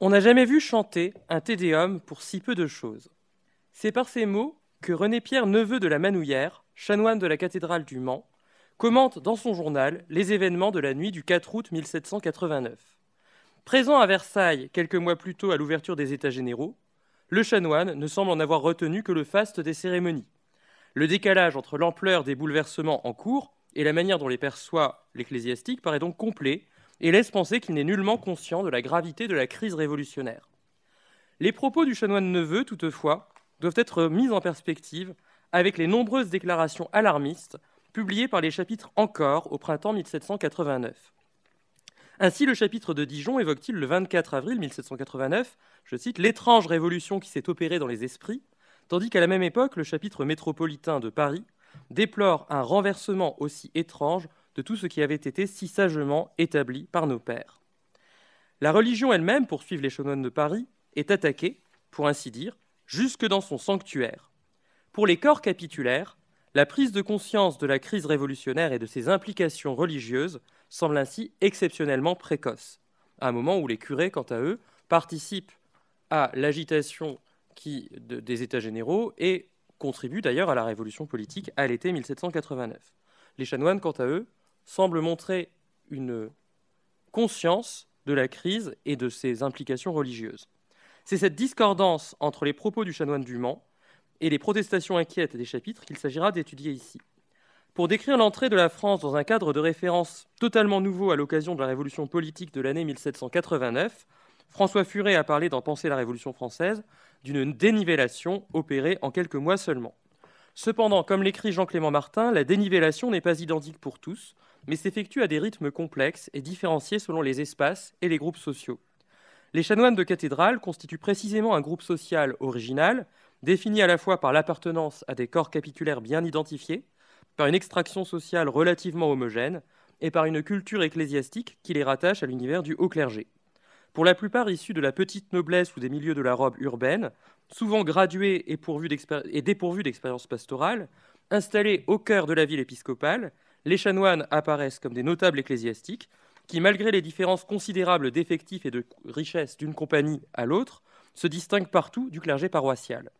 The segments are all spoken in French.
On n'a jamais vu chanter un Tédéum pour si peu de choses. C'est par ces mots que René-Pierre Neveu de la Manouillère, chanoine de la cathédrale du Mans, commente dans son journal les événements de la nuit du 4 août 1789. Présent à Versailles quelques mois plus tôt à l'ouverture des États généraux, le chanoine ne semble en avoir retenu que le faste des cérémonies. Le décalage entre l'ampleur des bouleversements en cours et la manière dont les perçoit l'ecclésiastique paraît donc complet et laisse penser qu'il n'est nullement conscient de la gravité de la crise révolutionnaire. Les propos du chanoine Neveu, toutefois, doivent être mis en perspective avec les nombreuses déclarations alarmistes publiées par les chapitres Encore au printemps 1789. Ainsi, le chapitre de Dijon évoque-t-il le 24 avril 1789, je cite, « l'étrange révolution qui s'est opérée dans les esprits », tandis qu'à la même époque, le chapitre métropolitain de Paris déplore un renversement aussi étrange de tout ce qui avait été si sagement établi par nos pères. La religion elle-même, poursuivent les chanoines de Paris, est attaquée, pour ainsi dire, jusque dans son sanctuaire. Pour les corps capitulaires, la prise de conscience de la crise révolutionnaire et de ses implications religieuses semble ainsi exceptionnellement précoce, à un moment où les curés, quant à eux, participent à l'agitation des États généraux et contribuent d'ailleurs à la révolution politique à l'été 1789. Les chanoines, quant à eux, semblent montrer une conscience de la crise et de ses implications religieuses. C'est cette discordance entre les propos du chanoine du Mans et les protestations inquiètes des chapitres qu'il s'agira d'étudier ici. Pour décrire l'entrée de la France dans un cadre de référence totalement nouveau à l'occasion de la révolution politique de l'année 1789, François Furet a parlé dans Penser la Révolution française d'une dénivellation opérée en quelques mois seulement. Cependant, comme l'écrit Jean-Clément Martin, la dénivellation n'est pas identique pour tous, mais s'effectue à des rythmes complexes et différenciés selon les espaces et les groupes sociaux. Les chanoines de cathédrale constituent précisément un groupe social original, défini à la fois par l'appartenance à des corps capitulaires bien identifiés, par une extraction sociale relativement homogène et par une culture ecclésiastique qui les rattache à l'univers du haut clergé. Pour la plupart issus de la petite noblesse ou des milieux de la robe urbaine, souvent gradués et dépourvus d'expérience pastorale, installés au cœur de la ville épiscopale, les chanoines apparaissent comme des notables ecclésiastiques qui, malgré les différences considérables d'effectifs et de richesse d'une compagnie à l'autre, se distinguent partout du clergé paroissial.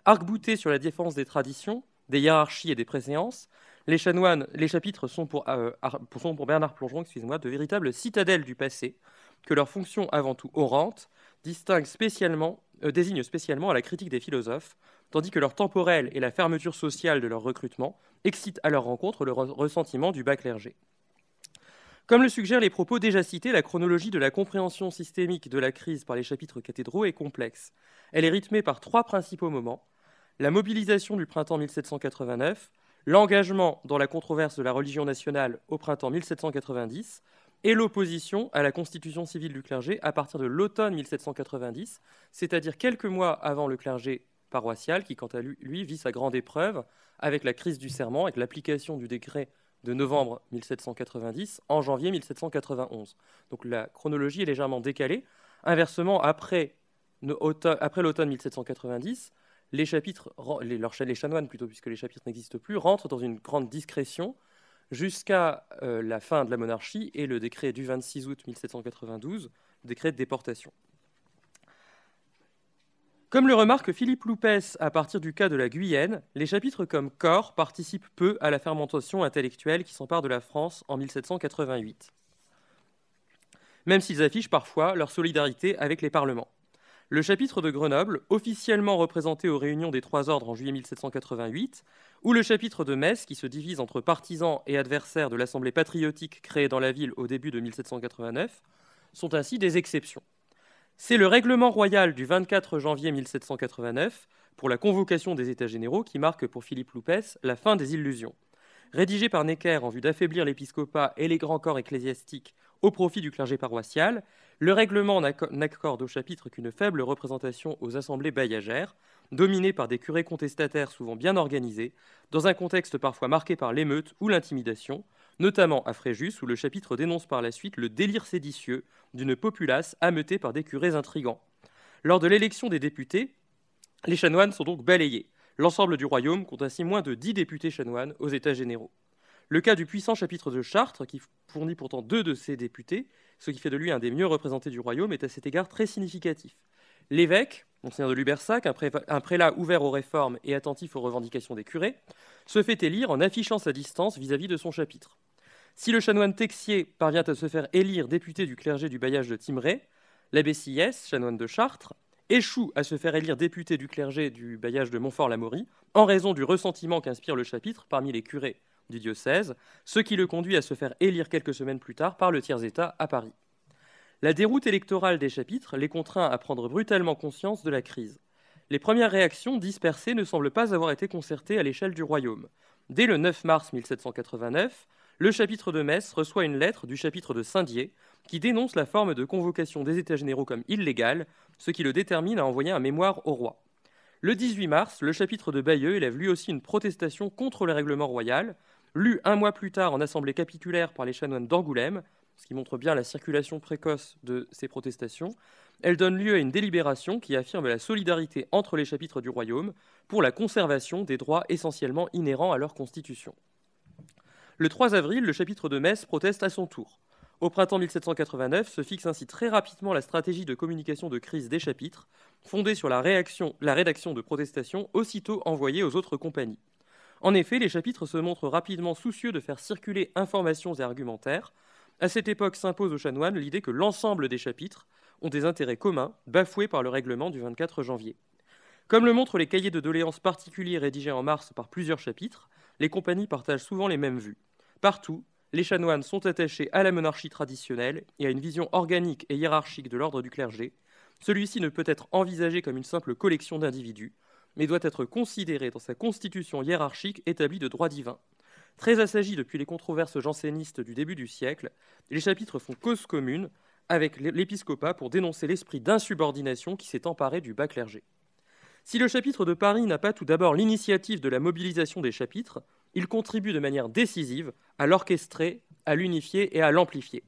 Arc-boutés sur la défense des traditions, des hiérarchies et des préséances, les chapitres sont pour Bernard Plongeon, de véritables citadelles du passé, que leur fonction avant tout orante désigne spécialement à la critique des philosophes, tandis que leur temporel et la fermeture sociale de leur recrutement excitent à leur rencontre le ressentiment du bas clergé. Comme le suggèrent les propos déjà cités, la chronologie de la compréhension systémique de la crise par les chapitres cathédraux est complexe. Elle est rythmée par trois principaux moments: la mobilisation du printemps 1789, l'engagement dans la controverse de la religion nationale au printemps 1790 et l'opposition à la constitution civile du clergé à partir de l'automne 1790, c'est-à-dire quelques mois avant le clergé paroissial qui, quant à lui, vit sa grande épreuve avec la crise du serment, avec l'application du décret de novembre 1790 en janvier 1791. Donc la chronologie est légèrement décalée. Inversement, après l'automne 1790, les chanoines, plutôt, puisque les chapitres n'existent plus, rentrent dans une grande discrétion jusqu'à la fin de la monarchie et le décret du 26 août 1792, le décret de déportation. Comme le remarque Philippe Loupès à partir du cas de la Guyenne, les chapitres comme corps participent peu à la fermentation intellectuelle qui s'empare de la France en 1788, même s'ils affichent parfois leur solidarité avec les parlements. Le chapitre de Grenoble, officiellement représenté aux réunions des Trois Ordres en juillet 1788, ou le chapitre de Metz, qui se divise entre partisans et adversaires de l'Assemblée patriotique créée dans la ville au début de 1789, sont ainsi des exceptions. C'est le règlement royal du 24 janvier 1789 pour la convocation des États généraux qui marque pour Philippe Loupès la fin des illusions. Rédigé par Necker en vue d'affaiblir l'épiscopat et les grands corps ecclésiastiques au profit du clergé paroissial, le règlement n'accorde au chapitre qu'une faible représentation aux assemblées bailliagères, dominées par des curés contestataires souvent bien organisés, dans un contexte parfois marqué par l'émeute ou l'intimidation, notamment à Fréjus, où le chapitre dénonce par la suite le délire séditieux d'une populace ameutée par des curés intrigants. Lors de l'élection des députés, les chanoines sont donc balayés. L'ensemble du royaume compte ainsi moins de 10 députés chanoines aux États généraux. Le cas du puissant chapitre de Chartres, qui fournit pourtant 2 de ses députés, ce qui fait de lui un des mieux représentés du royaume, est à cet égard très significatif. L'évêque, monseigneur de Lubersac, un prélat ouvert aux réformes et attentif aux revendications des curés, se fait élire en affichant sa distance vis-à-vis de son chapitre. Si le chanoine Texier parvient à se faire élire député du clergé du bailliage de Thymerais, l'abbé Sieyès, chanoine de Chartres, échoue à se faire élire député du clergé du bailliage de Montfort-l'Amaury en raison du ressentiment qu'inspire le chapitre parmi les curés du diocèse, ce qui le conduit à se faire élire quelques semaines plus tard par le tiers-état à Paris. La déroute électorale des chapitres les contraint à prendre brutalement conscience de la crise. Les premières réactions dispersées ne semblent pas avoir été concertées à l'échelle du royaume. Dès le 9 mars 1789, le chapitre de Metz reçoit une lettre du chapitre de Saint-Dié qui dénonce la forme de convocation des États généraux comme illégale, ce qui le détermine à envoyer un mémoire au roi. Le 18 mars, le chapitre de Bayeux élève lui aussi une protestation contre le règlement royal, lue un mois plus tard en assemblée capitulaire par les chanoines d'Angoulême, ce qui montre bien la circulation précoce de ces protestations. Elle donne lieu à une délibération qui affirme la solidarité entre les chapitres du royaume pour la conservation des droits essentiellement inhérents à leur constitution. Le 3 avril, le chapitre de Metz proteste à son tour. Au printemps 1789 se fixe ainsi très rapidement la stratégie de communication de crise des chapitres, fondée sur la rédaction de protestations aussitôt envoyées aux autres compagnies. En effet, les chapitres se montrent rapidement soucieux de faire circuler informations et argumentaires. À cette époque s'impose aux chanoines l'idée que l'ensemble des chapitres ont des intérêts communs, bafoués par le règlement du 24 janvier. Comme le montrent les cahiers de doléances particuliers rédigés en mars par plusieurs chapitres, les compagnies partagent souvent les mêmes vues. Partout, les chanoines sont attachés à la monarchie traditionnelle et à une vision organique et hiérarchique de l'ordre du clergé. Celui-ci ne peut être envisagé comme une simple collection d'individus, mais doit être considéré dans sa constitution hiérarchique établie de droit divin. Très assagis depuis les controverses jansénistes du début du siècle, les chapitres font cause commune avec l'épiscopat pour dénoncer l'esprit d'insubordination qui s'est emparé du bas clergé. Si le chapitre de Paris n'a pas tout d'abord l'initiative de la mobilisation des chapitres, il contribue de manière décisive à l'orchestrer, à l'unifier et à l'amplifier.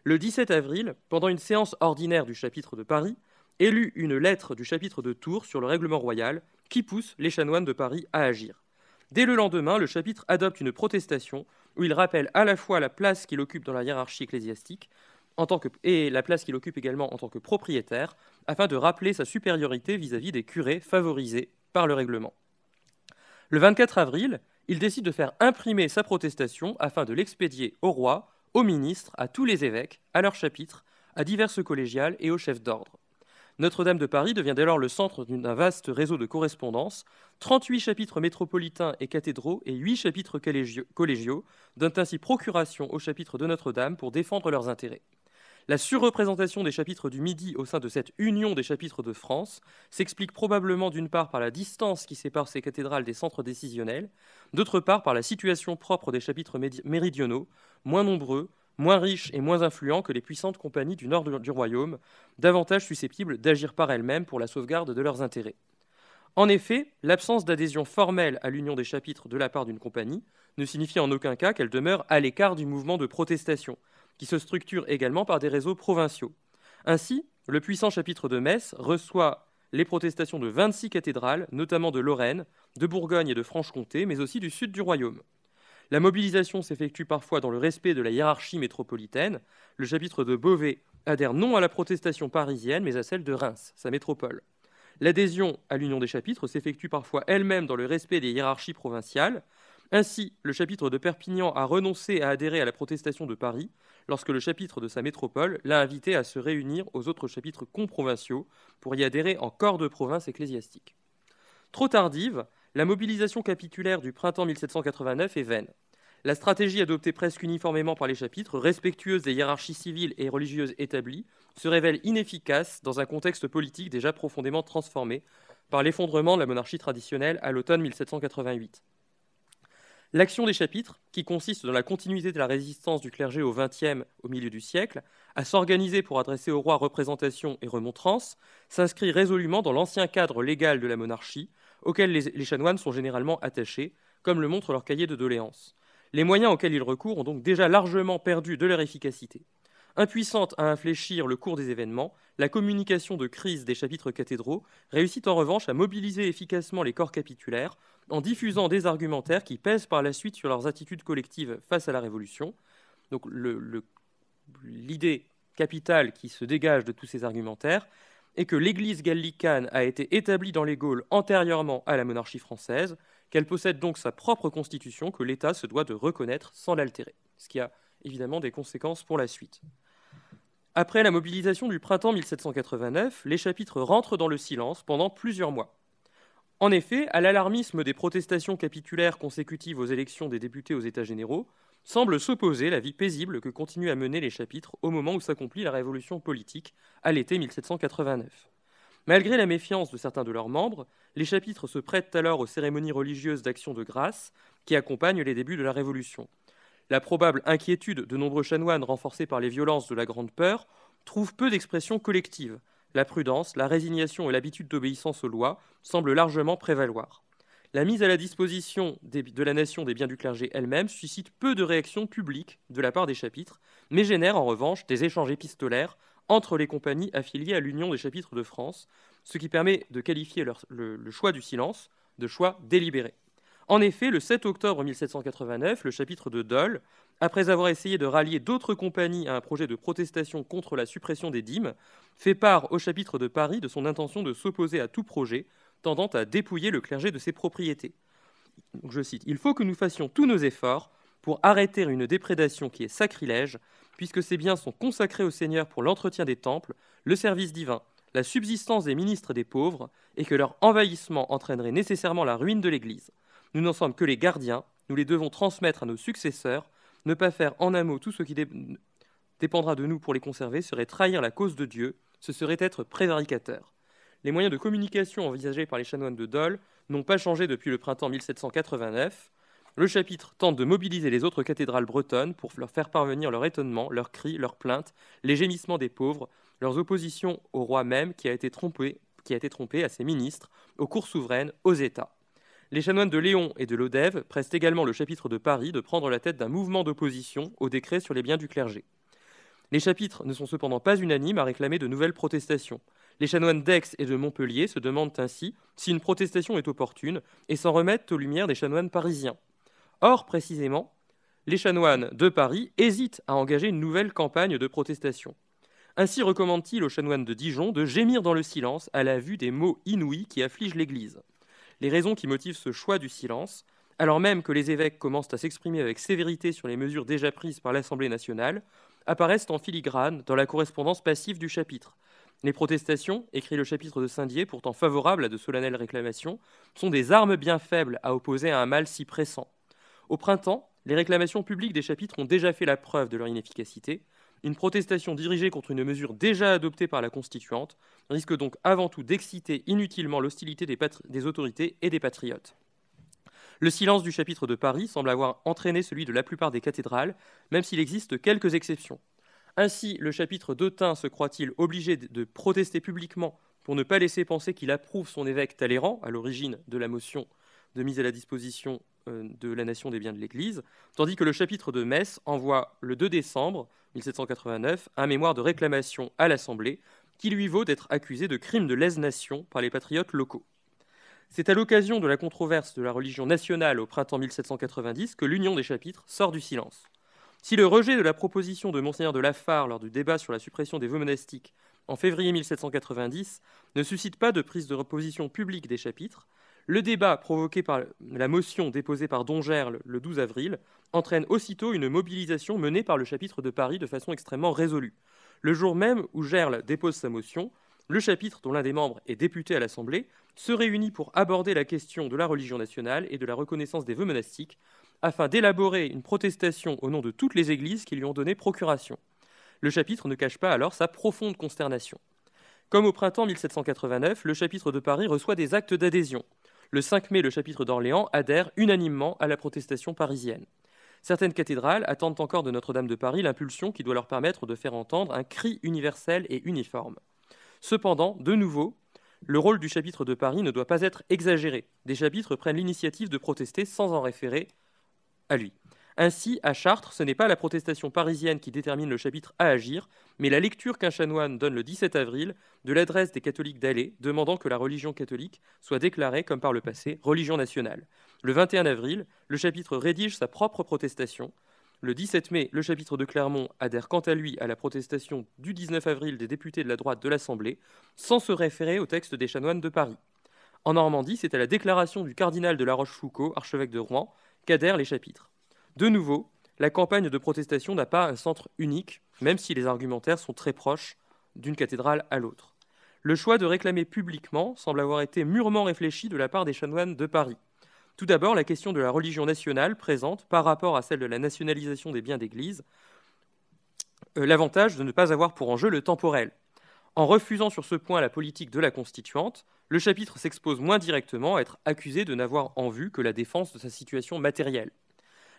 Le 17 avril, pendant une séance ordinaire du chapitre de Paris, est lue une lettre du chapitre de Tours sur le règlement royal qui pousse les chanoines de Paris à agir. Dès le lendemain, le chapitre adopte une protestation où il rappelle à la fois la place qu'il occupe dans la hiérarchie ecclésiastique et la place qu'il occupe également en tant que propriétaire, afin de rappeler sa supériorité vis-à-vis des curés favorisés par le règlement. Le 24 avril, il décide de faire imprimer sa protestation afin de l'expédier au roi, aux ministres, à tous les évêques, à leurs chapitres, à diverses collégiales et aux chefs d'ordre. Notre-Dame de Paris devient dès lors le centre d'un vaste réseau de correspondance. 38 chapitres métropolitains et cathédraux et 8 chapitres collégiaux donnent ainsi procuration aux chapitres de Notre-Dame pour défendre leurs intérêts. La surreprésentation des chapitres du Midi au sein de cette union des chapitres de France s'explique probablement d'une part par la distance qui sépare ces cathédrales des centres décisionnels, d'autre part par la situation propre des chapitres méridionaux, moins nombreux, moins riches et moins influents que les puissantes compagnies du nord du royaume, davantage susceptibles d'agir par elles-mêmes pour la sauvegarde de leurs intérêts. En effet, l'absence d'adhésion formelle à l'union des chapitres de la part d'une compagnie ne signifie en aucun cas qu'elle demeure à l'écart du mouvement de protestation, qui se structure également par des réseaux provinciaux. Ainsi, le puissant chapitre de Metz reçoit les protestations de 26 cathédrales, notamment de Lorraine, de Bourgogne et de Franche-Comté, mais aussi du sud du royaume. La mobilisation s'effectue parfois dans le respect de la hiérarchie métropolitaine. Le chapitre de Beauvais adhère non à la protestation parisienne, mais à celle de Reims, sa métropole. L'adhésion à l'union des chapitres s'effectue parfois elle-même dans le respect des hiérarchies provinciales. Ainsi, le chapitre de Perpignan a renoncé à adhérer à la protestation de Paris, lorsque le chapitre de sa métropole l'a invité à se réunir aux autres chapitres comprovinciaux pour y adhérer en corps de province ecclésiastique. Trop tardive, la mobilisation capitulaire du printemps 1789 est vaine. La stratégie adoptée presque uniformément par les chapitres, respectueuse des hiérarchies civiles et religieuses établies, se révèle inefficace dans un contexte politique déjà profondément transformé par l'effondrement de la monarchie traditionnelle à l'automne 1788. L'action des chapitres, qui consiste dans la continuité de la résistance du clergé au XXe au milieu du siècle, à s'organiser pour adresser au roi représentations et remontrances, s'inscrit résolument dans l'ancien cadre légal de la monarchie, auquel les chanoines sont généralement attachés, comme le montre leur cahier de doléances. Les moyens auxquels ils recourent ont donc déjà largement perdu de leur efficacité. Impuissante à infléchir le cours des événements, la communication de crise des chapitres cathédraux réussit en revanche à mobiliser efficacement les corps capitulaires en diffusant des argumentaires qui pèsent par la suite sur leurs attitudes collectives face à la Révolution. Donc l'idée capitale qui se dégage de tous ces argumentaires est que l'Église gallicane a été établie dans les Gaules antérieurement à la monarchie française, qu'elle possède donc sa propre constitution que l'État se doit de reconnaître sans l'altérer, ce qui a évidemment des conséquences pour la suite. Après la mobilisation du printemps 1789, les chapitres rentrent dans le silence pendant plusieurs mois. En effet, à l'alarmisme des protestations capitulaires consécutives aux élections des députés aux États généraux, semble s'opposer la vie paisible que continuent à mener les chapitres au moment où s'accomplit la révolution politique, à l'été 1789. Malgré la méfiance de certains de leurs membres, les chapitres se prêtent alors aux cérémonies religieuses d'action de grâce qui accompagnent les débuts de la Révolution. La probable inquiétude de nombreux chanoines renforcée par les violences de la Grande Peur trouve peu d'expression collective. La prudence, la résignation et l'habitude d'obéissance aux lois semblent largement prévaloir. La mise à la disposition de la nation des biens du clergé elle-même suscite peu de réactions publiques de la part des chapitres, mais génère en revanche des échanges épistolaires entre les compagnies affiliées à l'Union des chapitres de France, ce qui permet de qualifier le choix du silence de choix délibéré. En effet, le 7 octobre 1789, le chapitre de Dole, après avoir essayé de rallier d'autres compagnies à un projet de protestation contre la suppression des dîmes, fait part au chapitre de Paris de son intention de s'opposer à tout projet tendant à dépouiller le clergé de ses propriétés. Donc, je cite, « Il faut que nous fassions tous nos efforts pour arrêter une déprédation qui est sacrilège, puisque ces biens sont consacrés au Seigneur pour l'entretien des temples, le service divin, la subsistance des ministres et des pauvres, et que leur envahissement entraînerait nécessairement la ruine de l'Église. Nous n'en sommes que les gardiens, nous les devons transmettre à nos successeurs. Ne pas faire en un mot tout ce qui dépendra de nous pour les conserver serait trahir la cause de Dieu, ce serait être prévaricateur. » Les moyens de communication envisagés par les chanoines de Dole n'ont pas changé depuis le printemps 1789. Le chapitre tente de mobiliser les autres cathédrales bretonnes pour leur faire parvenir leur étonnement, leurs cris, leurs plaintes, les gémissements des pauvres, leurs oppositions au roi même qui a été trompé à ses ministres, aux cours souveraines, aux États. Les chanoines de Léon et de Lodève pressent également le chapitre de Paris de prendre la tête d'un mouvement d'opposition au décret sur les biens du clergé. Les chapitres ne sont cependant pas unanimes à réclamer de nouvelles protestations. Les chanoines d'Aix et de Montpellier se demandent ainsi si une protestation est opportune et s'en remettent aux lumières des chanoines parisiens. Or, précisément, les chanoines de Paris hésitent à engager une nouvelle campagne de protestation. Ainsi recommande-t-il aux chanoines de Dijon de gémir dans le silence à la vue des maux inouïs qui affligent l'Église. Les raisons qui motivent ce choix du silence, alors même que les évêques commencent à s'exprimer avec sévérité sur les mesures déjà prises par l'Assemblée nationale, apparaissent en filigrane dans la correspondance passive du chapitre. Les protestations, écrit le chapitre de Saint-Dié, pourtant favorables à de solennelles réclamations, sont des armes bien faibles à opposer à un mal si pressant. Au printemps, les réclamations publiques des chapitres ont déjà fait la preuve de leur inefficacité. Une protestation dirigée contre une mesure déjà adoptée par la Constituante risque donc avant tout d'exciter inutilement l'hostilité des autorités et des patriotes. Le silence du chapitre de Paris semble avoir entraîné celui de la plupart des cathédrales, même s'il existe quelques exceptions. Ainsi, le chapitre d'Autun se croit-il obligé de protester publiquement pour ne pas laisser penser qu'il approuve son évêque Talleyrand, à l'origine de la motion de mise à la disposition de la nation des biens de l'Église, tandis que le chapitre de Metz envoie le 2 décembre 1789 un mémoire de réclamation à l'Assemblée qui lui vaut d'être accusé de crime de lèse-nation par les patriotes locaux. C'est à l'occasion de la controverse de la religion nationale au printemps 1790 que l'Union des chapitres sort du silence. Si le rejet de la proposition de Monseigneur de Lafare lors du débat sur la suppression des vœux monastiques en février 1790 ne suscite pas de prise de position publique des chapitres, le débat provoqué par la motion déposée par Don Gerle le 12 avril entraîne aussitôt une mobilisation menée par le chapitre de Paris de façon extrêmement résolue. Le jour même où Gerle dépose sa motion, le chapitre, dont l'un des membres est député à l'Assemblée, se réunit pour aborder la question de la religion nationale et de la reconnaissance des vœux monastiques, afin d'élaborer une protestation au nom de toutes les églises qui lui ont donné procuration. Le chapitre ne cache pas alors sa profonde consternation. Comme au printemps 1789, le chapitre de Paris reçoit des actes d'adhésion. Le 5 mai, le chapitre d'Orléans adhère unanimement à la protestation parisienne. Certaines cathédrales attendent encore de Notre-Dame de Paris l'impulsion qui doit leur permettre de faire entendre un cri universel et uniforme. Cependant, de nouveau, le rôle du chapitre de Paris ne doit pas être exagéré. Des chapitres prennent l'initiative de protester sans en référer à lui. Ainsi, à Chartres, ce n'est pas la protestation parisienne qui détermine le chapitre à agir, mais la lecture qu'un chanoine donne le 17 avril de l'adresse des catholiques d'Alais, demandant que la religion catholique soit déclarée, comme par le passé, religion nationale. Le 21 avril, le chapitre rédige sa propre protestation. Le 17 mai, le chapitre de Clermont adhère quant à lui à la protestation du 19 avril des députés de la droite de l'Assemblée, sans se référer au texte des chanoines de Paris. En Normandie, c'est à la déclaration du cardinal de La Rochefoucauld, archevêque de Rouen, qu'adhèrent les chapitres. De nouveau, la campagne de protestation n'a pas un centre unique, même si les argumentaires sont très proches d'une cathédrale à l'autre. Le choix de réclamer publiquement semble avoir été mûrement réfléchi de la part des chanoines de Paris. Tout d'abord, la question de la religion nationale présente, par rapport à celle de la nationalisation des biens d'église, l'avantage de ne pas avoir pour enjeu le temporel. En refusant sur ce point la politique de la constituante, le chapitre s'expose moins directement à être accusé de n'avoir en vue que la défense de sa situation matérielle.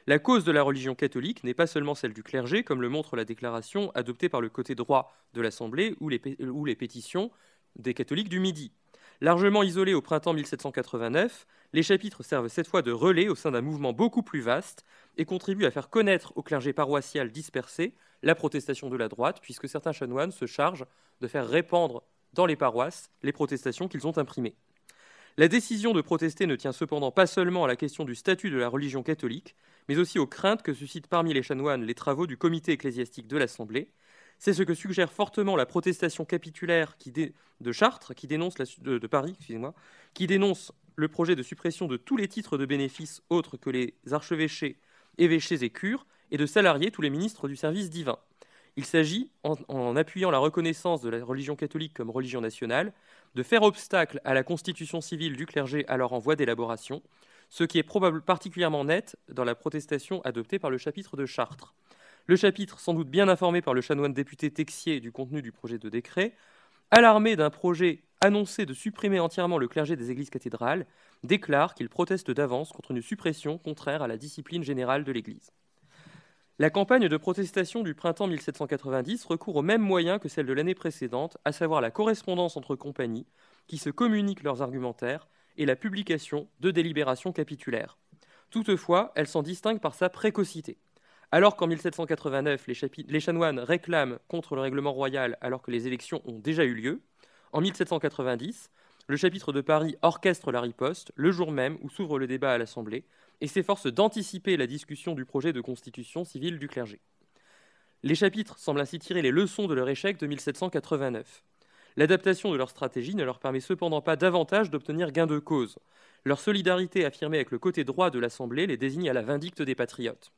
La cause de la religion catholique n'est pas seulement celle du clergé, comme le montre la déclaration adoptée par le côté droit de l'Assemblée ou les pétitions des catholiques du Midi. Largement isolés au printemps 1789, les chapitres servent cette fois de relais au sein d'un mouvement beaucoup plus vaste et contribuent à faire connaître au clergé paroissial dispersé la protestation de la droite, puisque certains chanoines se chargent de faire répandre dans les paroisses les protestations qu'ils ont imprimées. La décision de protester ne tient cependant pas seulement à la question du statut de la religion catholique, mais aussi aux craintes que suscitent parmi les chanoines les travaux du comité ecclésiastique de l'Assemblée. C'est ce que suggère fortement la protestation capitulaire de Chartres, de Paris, qui dénonce le projet de suppression de tous les titres de bénéfices autres que les archevêchés, évêchés et cures, et de salarier tous les ministres du service divin. Il s'agit, en appuyant la reconnaissance de la religion catholique comme religion nationale, de faire obstacle à la constitution civile du clergé alors en voie d'élaboration, ce qui est particulièrement net dans la protestation adoptée par le chapitre de Chartres. Le chapitre, sans doute bien informé par le chanoine député Texier du contenu du projet de décret, alarmé d'un projet annoncé de supprimer entièrement le clergé des églises cathédrales, déclare qu'il proteste d'avance contre une suppression contraire à la discipline générale de l'Église. La campagne de protestation du printemps 1790 recourt aux mêmes moyens que celle de l'année précédente, à savoir la correspondance entre compagnies qui se communiquent leurs argumentaires et la publication de délibérations capitulaires. Toutefois, elle s'en distingue par sa précocité. Alors qu'en 1789, les chanoines réclament contre le règlement royal alors que les élections ont déjà eu lieu, en 1790, le chapitre de Paris orchestre la riposte le jour même où s'ouvre le débat à l'Assemblée et s'efforce d'anticiper la discussion du projet de constitution civile du clergé. Les chapitres semblent ainsi tirer les leçons de leur échec de 1789. L'adaptation de leur stratégie ne leur permet cependant pas davantage d'obtenir gain de cause. Leur solidarité affirmée avec le côté droit de l'Assemblée les désigne à la vindicte des patriotes.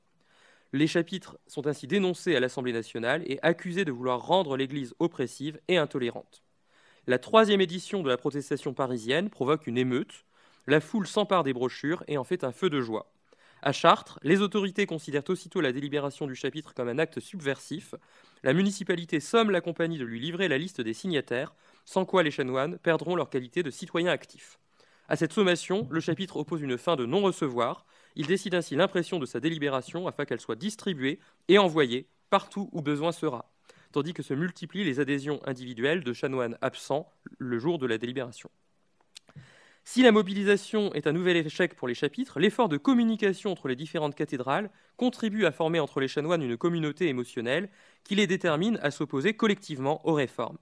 Les chapitres sont ainsi dénoncés à l'Assemblée nationale et accusés de vouloir rendre l'Église oppressive et intolérante. La troisième édition de la protestation parisienne provoque une émeute. La foule s'empare des brochures et en fait un feu de joie. À Chartres, les autorités considèrent aussitôt la délibération du chapitre comme un acte subversif. La municipalité somme la compagnie de lui livrer la liste des signataires, sans quoi les chanoines perdront leur qualité de citoyens actifs. À cette sommation, le chapitre oppose une fin de non-recevoir. Il décide ainsi l'impression de sa délibération afin qu'elle soit distribuée et envoyée partout où besoin sera, tandis que se multiplient les adhésions individuelles de chanoines absents le jour de la délibération. Si la mobilisation est un nouvel échec pour les chapitres, l'effort de communication entre les différentes cathédrales contribue à former entre les chanoines une communauté émotionnelle qui les détermine à s'opposer collectivement aux réformes.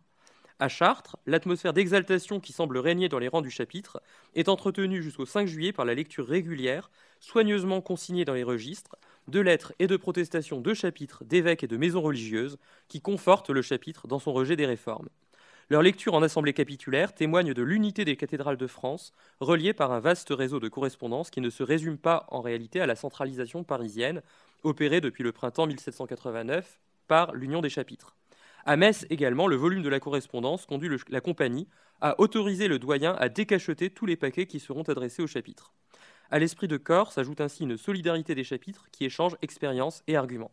À Chartres, l'atmosphère d'exaltation qui semble régner dans les rangs du chapitre est entretenue jusqu'au 5 juillet par la lecture régulière, soigneusement consignée dans les registres, de lettres et de protestations de chapitres, d'évêques et de maisons religieuses qui confortent le chapitre dans son rejet des réformes. Leur lecture en assemblée capitulaire témoigne de l'unité des cathédrales de France, reliées par un vaste réseau de correspondance qui ne se résume pas en réalité à la centralisation parisienne, opérée depuis le printemps 1789 par l'Union des chapitres. À Metz également, le volume de la correspondance conduit la compagnie à autoriser le doyen à décacheter tous les paquets qui seront adressés au chapitre. À l'esprit de corps s'ajoute ainsi une solidarité des chapitres qui échangent expériences et arguments.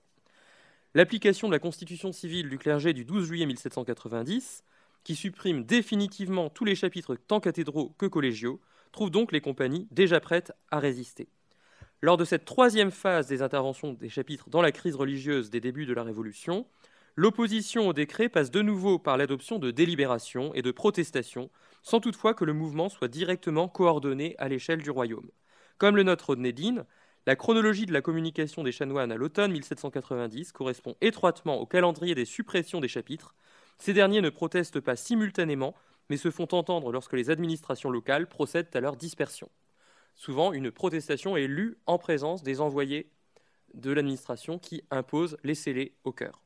L'application de la constitution civile du clergé du 12 juillet 1790, qui supprime définitivement tous les chapitres tant cathédraux que collégiaux, trouve donc les compagnies déjà prêtes à résister. Lors de cette troisième phase des interventions des chapitres dans la crise religieuse des débuts de la Révolution, l'opposition au décret passe de nouveau par l'adoption de délibérations et de protestations, sans toutefois que le mouvement soit directement coordonné à l'échelle du royaume. Comme le note Rodney Dean, La chronologie de la communication des chanoines à l'automne 1790 correspond étroitement au calendrier des suppressions des chapitres. Ces derniers ne protestent pas simultanément, mais se font entendre lorsque les administrations locales procèdent à leur dispersion. Souvent, une protestation est lue en présence des envoyés de l'administration qui imposent les scellés au cœur.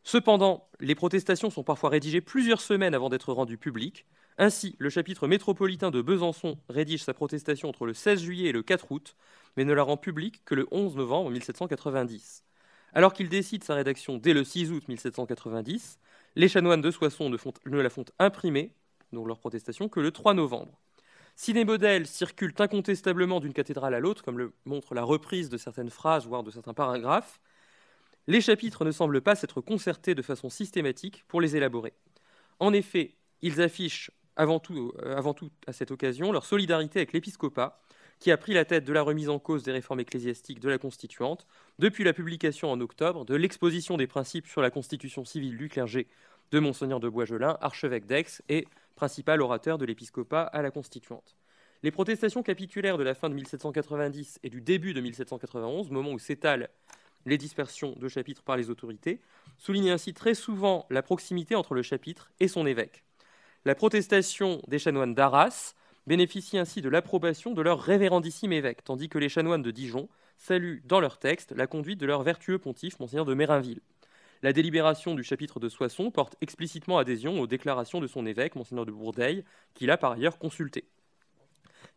Cependant, les protestations sont parfois rédigées plusieurs semaines avant d'être rendues publiques. Ainsi, le chapitre métropolitain de Besançon rédige sa protestation entre le 16 juillet et le 4 août, mais ne la rend publique que le 11 novembre 1790. Alors qu'il décide sa rédaction dès le 6 août 1790, les chanoines de Soissons ne la font imprimer, donc leur protestation, que le 3 novembre. Si des modèles circulent incontestablement d'une cathédrale à l'autre, comme le montre la reprise de certaines phrases, voire de certains paragraphes, les chapitres ne semblent pas s'être concertés de façon systématique pour les élaborer. En effet, ils affichent avant tout à cette occasion leur solidarité avec l'épiscopat, qui a pris la tête de la remise en cause des réformes ecclésiastiques de la Constituante, depuis la publication en octobre de l'exposition des principes sur la constitution civile du clergé de Monseigneur de Boisgelin, archevêque d'Aix et principal orateur de l'épiscopat à la Constituante. Les protestations capitulaires de la fin de 1790 et du début de 1791, moment où s'étalent les dispersions de chapitres par les autorités, soulignent ainsi très souvent la proximité entre le chapitre et son évêque. La protestation des chanoines d'Arras bénéficie ainsi de l'approbation de leur révérendissime évêque, tandis que les chanoines de Dijon saluent dans leur texte la conduite de leur vertueux pontife, Monseigneur de Mérinville. La délibération du chapitre de Soissons porte explicitement adhésion aux déclarations de son évêque, Monseigneur de Bourdeille, qu'il a par ailleurs consulté.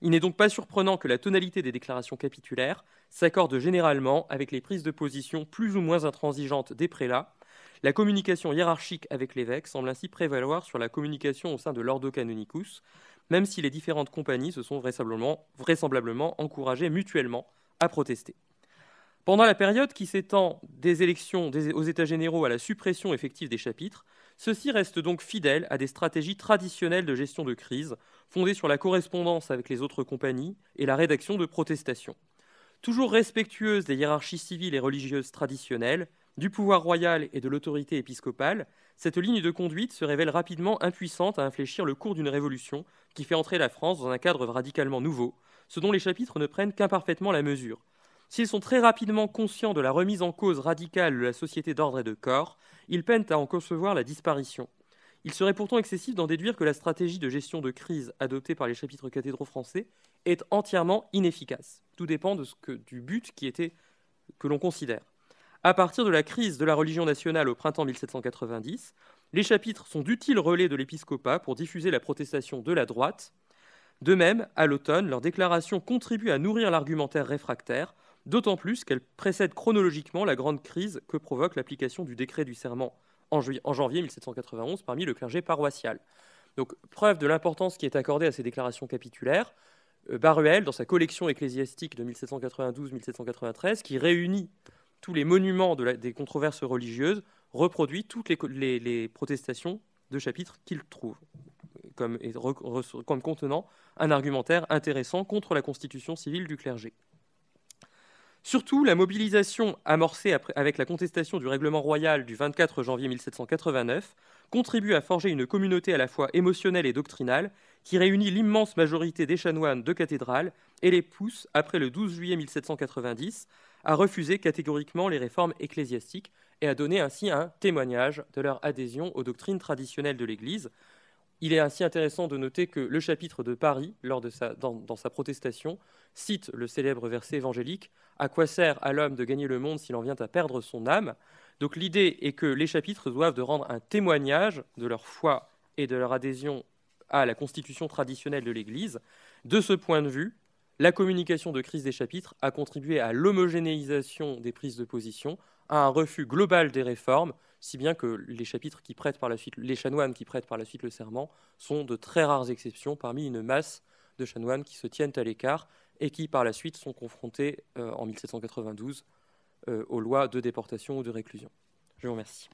Il n'est donc pas surprenant que la tonalité des déclarations capitulaires s'accorde généralement avec les prises de position plus ou moins intransigeantes des prélats. La communication hiérarchique avec l'évêque semble ainsi prévaloir sur la communication au sein de l'Ordo Canonicus, même si les différentes compagnies se sont vraisemblablement encouragées mutuellement à protester. Pendant la période qui s'étend des élections aux États généraux à la suppression effective des chapitres, ceux-ci restent donc fidèles à des stratégies traditionnelles de gestion de crise, fondées sur la correspondance avec les autres compagnies et la rédaction de protestations. Toujours respectueuses des hiérarchies civiles et religieuses traditionnelles, du pouvoir royal et de l'autorité épiscopale, cette ligne de conduite se révèle rapidement impuissante à infléchir le cours d'une révolution qui fait entrer la France dans un cadre radicalement nouveau, ce dont les chapitres ne prennent qu'imparfaitement la mesure. S'ils sont très rapidement conscients de la remise en cause radicale de la société d'ordre et de corps, ils peinent à en concevoir la disparition. Il serait pourtant excessif d'en déduire que la stratégie de gestion de crise adoptée par les chapitres cathédraux français est entièrement inefficace. Tout dépend du but que l'on considère. À partir de la crise de la religion nationale au printemps 1790, les chapitres sont d'utiles relais de l'épiscopat pour diffuser la protestation de la droite. De même, à l'automne, leurs déclarations contribuent à nourrir l'argumentaire réfractaire, d'autant plus qu'elles précèdent chronologiquement la grande crise que provoque l'application du décret du serment en janvier 1791 parmi le clergé paroissial. Donc, preuve de l'importance qui est accordée à ces déclarations capitulaires, Baruel, dans sa collection ecclésiastique de 1792-1793, qui réunit tous les monuments des controverses religieuses, reproduit toutes les protestations de chapitres qu'il trouve, comme contenant un argumentaire intéressant contre la constitution civile du clergé. Surtout, la mobilisation amorcée avec la contestation du règlement royal du 24 janvier 1789 contribue à forger une communauté à la fois émotionnelle et doctrinale qui réunit l'immense majorité des chanoines de cathédrale et les pousse, après le 12 juillet 1790, à refuser catégoriquement les réformes ecclésiastiques et à donner ainsi un témoignage de leur adhésion aux doctrines traditionnelles de l'Église. Il est ainsi intéressant de noter que le chapitre de Paris, dans sa protestation, cite le célèbre verset évangélique « À quoi sert à l'homme de gagner le monde s'il en vient à perdre son âme ?» Donc l'idée est que les chapitres doivent de rendre un témoignage de leur foi et de leur adhésion à la constitution traditionnelle de l'Église. De ce point de vue, la communication de crise des chapitres a contribué à l'homogénéisation des prises de position, à un refus global des réformes, si bien que les chapitres qui prêtent par la suite, les chanoines qui prêtent par la suite le serment sont de très rares exceptions parmi une masse de chanoines qui se tiennent à l'écart et qui par la suite sont confrontés en 1792 aux lois de déportation ou de réclusion. Je vous remercie.